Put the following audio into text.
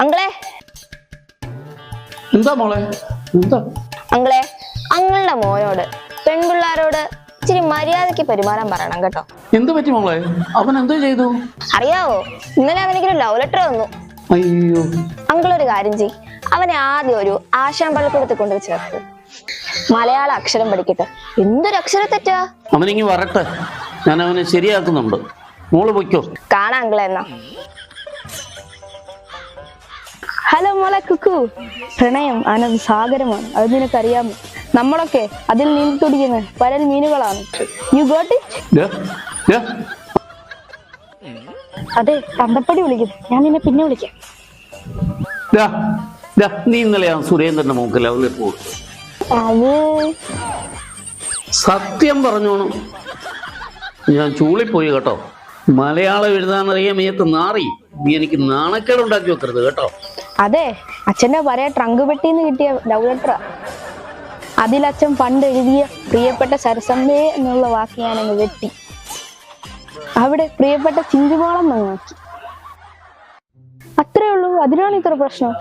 അങ്കിളെ എന്താ മോളെ എന്താ? അങ്കിളെ, അങ്കിളുടെ മോനോട് പെൺപിള്ളാരോട് ഇച്ചിരി മര്യാദക്ക് പെരുമാറാൻ പറയണം കേട്ടോ. എന്ത് പറ്റി മോളെ? അവൻ എന്തോ ചെയ്തു? അറിയാവോ, ഇന്നലെ അവനിക്കൊരു ലവ് ലെറ്റർ വന്നു. അയ്യോ. അങ്കിൾ ഒരു കാര്യം ചെയ്, അവനെ ആദ്യം ഒരു ആശാൻ പള്ളിക്കൂടത്തിൽ കൊണ്ടുപോയി ചേർത്ത് മലയാള അക്ഷരം പഠിക്കട്ടെ. എന്തൊരു അക്ഷര തെറ്റാ. അവനിങ്ങി വരട്ടെ, ഞാൻ അവനെ ശരിയാക്കുന്നുണ്ട്. മോള് പൊയ്ക്കോ. കാണാ അങ്കിളെ എന്നാ. ഹലോ മോളെ കുക്കു. പ്രണയം ആനന്ദ സാഗരമാണ്, അത് നിനക്കറിയാമോ? നമ്മളൊക്കെ അതിൽ നീന്തി തുടിക്കുന്ന പരൽ മീനുകളാണ്. You got it? അതെ, തന്തപ്പടി വിളിക്കുന്നു. ഞാൻ നിന്നെ പിന്നെ വിളിക്കാം. നീ ഇന്നലെ ആ സുരേന്ദ്രന്റെ മോക്ക് ലവ് ലെറ്റർ കൊടുത്തു? അത് സത്യം പറഞ്ഞോണം, ഞാൻ ചൂളിപ്പോയി കേട്ടോ. മലയാളം എഴുതാനറിയാൻ മേത്ത് നാറി. നീ എനിക്ക് നാണക്കേട് ഉണ്ടാക്കി വെക്കരുത് കേട്ടോ. അതെ, അച്ഛന്റെ പഴയ ട്രങ്ക് പെട്ടിന്ന് കിട്ടിയ ലവ് ലെറ്ററാ. അതിലച്ഛൻ പണ്ട് എഴുതിയ പ്രിയപ്പെട്ട സരസമ്മേ എന്നുള്ള വാക്ക് ഞാനങ്ങ് വെട്ടി അവിടെ പ്രിയപ്പെട്ട ചിഞ്ചുമോളം നോക്കി. അത്രേ ഉള്ളൂ. അതിനാണ് ഇത്ര പ്രശ്നം.